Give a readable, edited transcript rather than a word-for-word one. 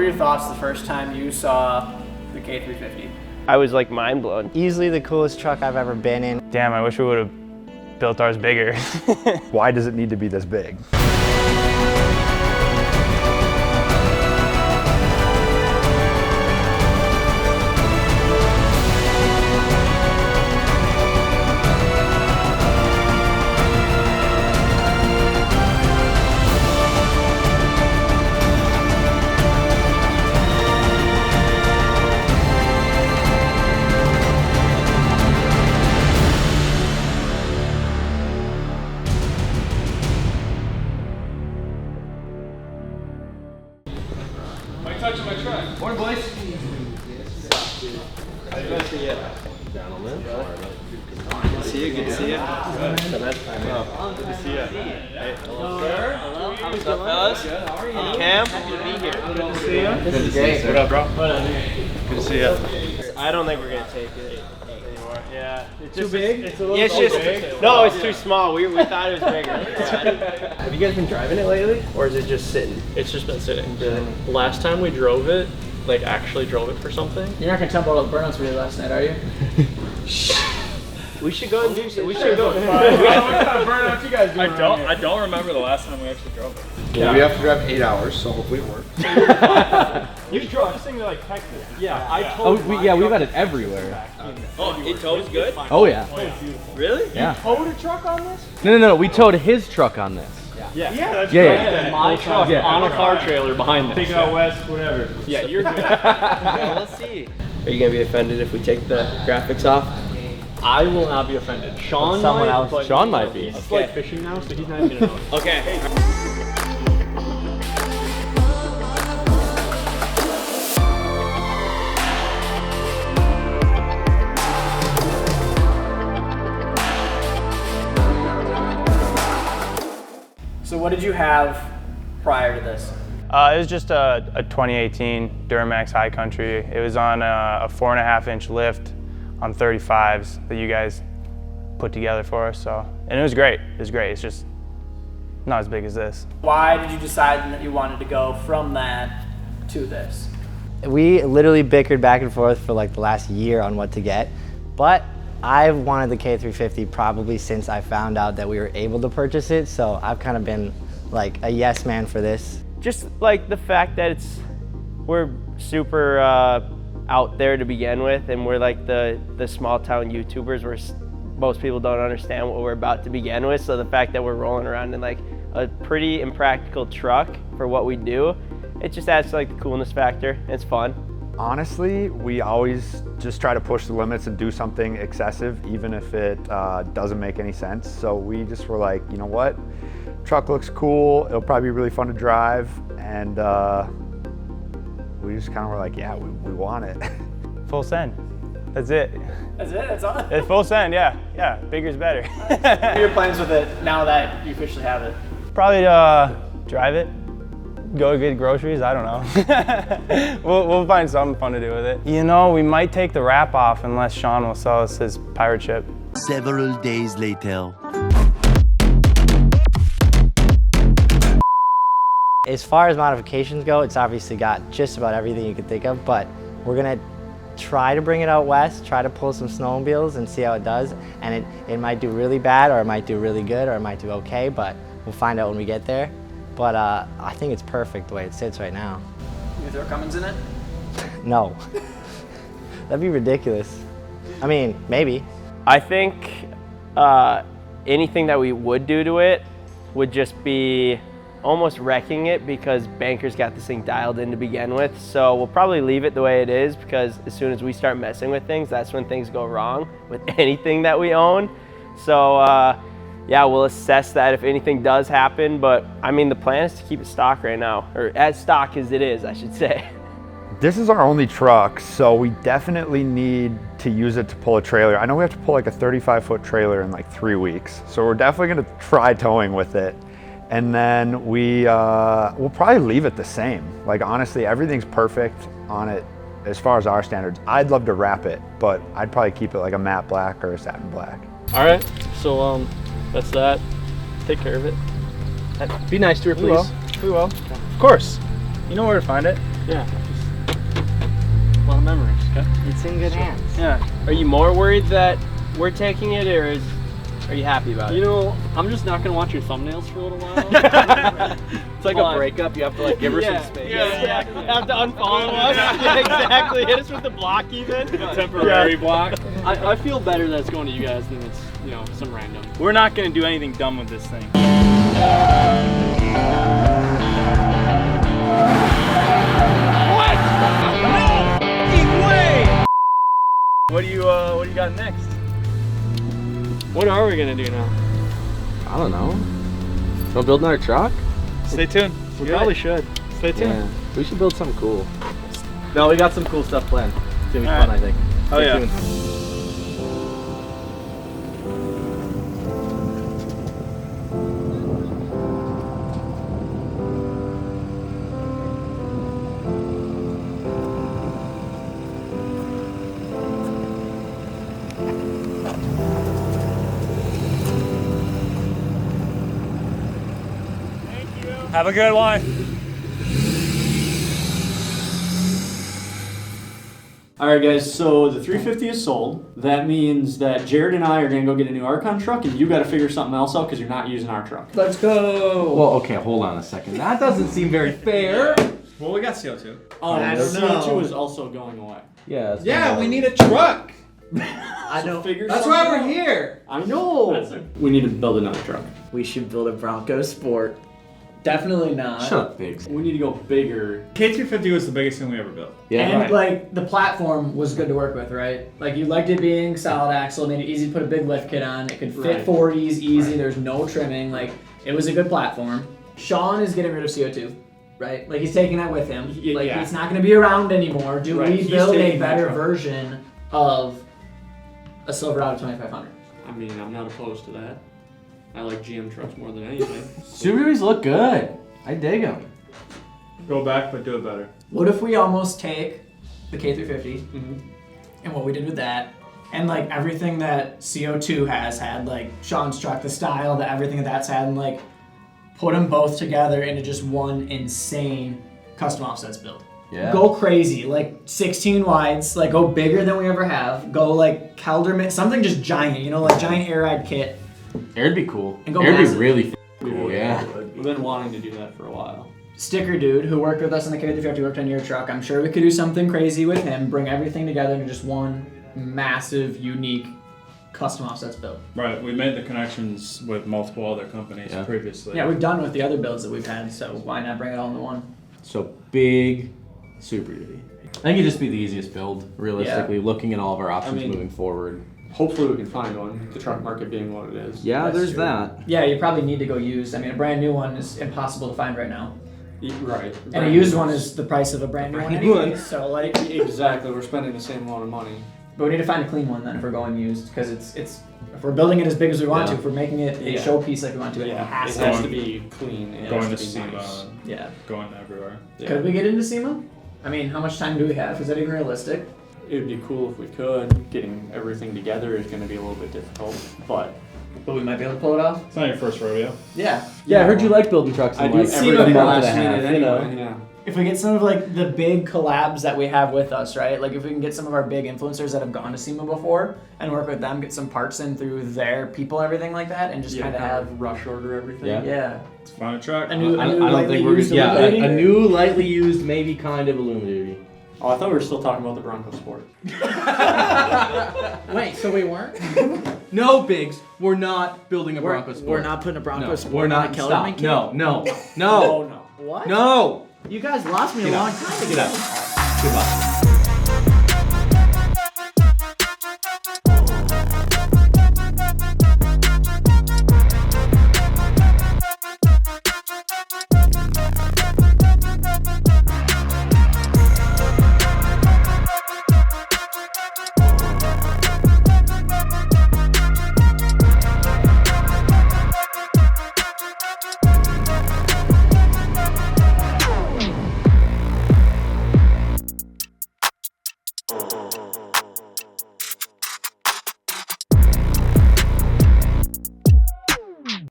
were your thoughts the first time you saw the K350? I was like mind blown. Easily the coolest truck I've ever been in. Damn, I wish we would have built ours bigger. Why does it need to be this big? Touching my truck. Morning, boys. Good to see you. Gentlemen. Good to see you. Good to see you. Good to see you. Hey, hello, sir. Hello. What's up, fellas? Good. How are you? I'm Cam. Happy to be here. Good to see you. Good to see you. What up, bro? Good to see you. I don't think we're gonna take it anymore. Yeah. It's Too big? It's a little big. No, it's too small. We thought it was bigger. Yeah. Have you guys been driving it lately, or is it just sitting? It's just been sitting. The last time we drove it, like actually drove it for something. You're not gonna tell me about all the burnouts we did last night, are you? We should go and do some. We should go. What kind of burnouts you guys doing? I don't remember the last time we actually drove it. Yeah. We have to drive 8 hours, so hopefully it works. You drove this thing to like Texas. Yeah, I told we've had it everywhere. Oh, it tows good? Oh yeah. Really? Yeah. towed a truck on this? No. We towed his truck on this. Yeah. That's Yeah. My truck on a car trailer behind this. Take it out west, whatever. Yeah, you're good. Yeah, let's see. Are you gonna be offended if we take the graphics off? I will not be offended. Sean Someone might, else. but Sean might be. It's like fishing now, so he's not even gonna know. Okay. So what did you have prior to this? It was just a 2018 Duramax High Country. It was on a 4.5-inch lift on 35s that you guys put together for us. And it was great. It was great. It's just not as big as this. Why did you decide that you wanted to go from that to this? We literally bickered back and forth for like the last year on what to get, but I've wanted the K350 probably since I found out that we were able to purchase it, so I've kind of been like a yes man for this. Just like the fact that we're super out there to begin with, and we're like the small town YouTubers where most people don't understand what we're about to begin with. So the fact that we're rolling around in like a pretty impractical truck for what we do, it just adds to like the coolness factor. It's fun. Honestly, we always just try to push the limits and do something excessive, even if it doesn't make any sense. So we just were like, you know what? Truck looks cool. It'll probably be really fun to drive. And we just kind of were like, yeah, we want it. Full send. That's it. That's it? That's all? It's full send, yeah. Yeah, bigger's better. What are your plans with it now that you officially have it? Probably drive it, go get groceries, I don't know. we'll find something fun to do with it. You know, we might take the wrap off unless Sean will sell us his pirate ship. Several days later. As far as modifications go, it's obviously got just about everything you could think of, but we're gonna try to bring it out west, try to pull some snowmobiles and see how it does. And it might do really bad, or it might do really good, or it might do okay, but we'll find out when we get there. But I think it's perfect the way it sits right now. You throw Cummins in it? No. That'd be ridiculous. I mean, maybe. I think anything that we would do to it would just be almost wrecking it, because Banker's got this thing dialed in to begin with. So we'll probably leave it the way it is, because as soon as we start messing with things, that's when things go wrong with anything that we own. So yeah, we'll assess that if anything does happen. But I mean, the plan is to keep it stock right now, or as stock as it is, I should say. This is our only truck, so we definitely need to use it to pull a trailer. I know we have to pull like a 35-foot trailer in like 3 weeks, so we're definitely gonna try towing with it. And then we'll probably leave it the same. Like honestly, everything's perfect on it as far as our standards. I'd love to wrap it, but I'd probably keep it like a matte black or a satin black. All right, so that's that. Take care of it. Be nice to her, please. We will. Of course. You know where to find it. Yeah. A lot of memories. Okay. It's in good hands. Yeah. Are you more worried that we're taking it, or are you happy about it? You know, I'm just not gonna watch your thumbnails for a little while. It's like a breakup. You have to like give her some space. Yeah. Have to unfollow us. Yeah, exactly. Hit us with the block even. Temporary block. I feel better that it's going to you guys than it's, you know, some random. We're not gonna do anything dumb with this thing. What do you got next? What are we gonna do now? I don't know. Wanna build another truck? Stay tuned. We probably should. Stay tuned. Yeah. We should build something cool. No, we got some cool stuff planned. It's gonna be fun, I think. Oh Stay yeah. tuned. Have a good one. All right, guys. So the 350 is sold. That means that Jared and I are gonna go get a new Archon truck, and you got to figure something else out because you're not using our truck. Let's go. Well, okay, hold on a second. That doesn't seem very fair. Well, we got CO2. Oh, I don't CO2 know. is also going away. Yeah. Yeah, we need a truck. I don't. Figure That's something why we're out. here. I know. We need to build another truck. We should build a Bronco Sport. Definitely not. Shut up, Biggs. We need to go bigger. K250 was the biggest thing we ever built. Yeah. And like the platform was good to work with, right? Like you liked it being solid axle, made it easy to put a big lift kit on. It could fit Right. 40s easy. There's no trimming. Like it was a good platform. Sean is getting rid of CO2, right? Like he's taking that with him. Like yeah. it's not going to be around anymore. Do Right, we he's build a taking that better truck. version of a Silverado 2500? I mean, I'm not opposed to that. I like GM trucks more than anything. Subarus look good. I dig them. Go back, but do it better. What if we almost take the K350 Mhm. and what we did with that, and like everything that CO2 has had, like Sean's truck, the style, that everything that that's had, and like put them both together into just one insane custom offsets build. Yeah. Go crazy, like 16 wides, like go bigger than we ever have. Go like Kelderman, something just giant, you know, like giant air ride kit. Air'd be cool. And go Air'd be massive. really cool. Yeah. We've been wanting to do that for a while. Sticker dude who worked with us on the K350, worked on your truck. I'm sure we could do something crazy with him, bring everything together into just one massive, unique custom offsets build. Right, we made the connections with multiple other companies Yeah. previously. Yeah, we've done with the other builds that we've had, so why not bring it all into one? So big Super Duty. I think it'd just be the easiest build, realistically, looking at all of our options mean- moving forward. Hopefully we can find one. The truck market being what it is. Yeah, That's there's true. that. Yeah, you probably need to go used. I mean, a brand new one is impossible to find right now. Right. And a used one is the price of a brand new one anyway, so like, Exactly. We're spending the same amount of money. but we need to find a clean one then if we're going used, because it's if we're building it as big as we want Yeah. to, if we're making it a Yeah. showpiece like we want to, it Yeah. has It to. has to be clean. It Going to has to be SEMA, nice. Yeah. going everywhere. Yeah. Could we get into SEMA? I mean, how much time do we have? Is that even realistic? It would be cool if we could. Getting everything together is going to be a little bit difficult, but But we might be able to pull it off. It's not your first rodeo. Yeah. Yeah, I heard you like building trucks I in do like everything a month last and a half, minute you know. anyway. Yeah. If we get some of like the big collabs that we have with us, right? Like if we can get some of our big influencers that have gone to SEMA before and work with them, get some parts in through their people, everything like that, and just Yeah, kind of have rush order everything. Yeah. yeah. Let's find a truck. A new, I a new don't lightly think we're used good. Yeah, Illuminating. a new lightly used, maybe kind of Illuminating. Oh, I thought we were still talking about the Bronco Sport. Wait, so we weren't? No, Biggs, we're not building a Bronco Sport. We're not putting a Bronco No, Sport we're on not. a Kellerman Stop. kit? No, no, Oh no, no. What? no. You guys lost me a Get long out. time ago. Get out. Goodbye.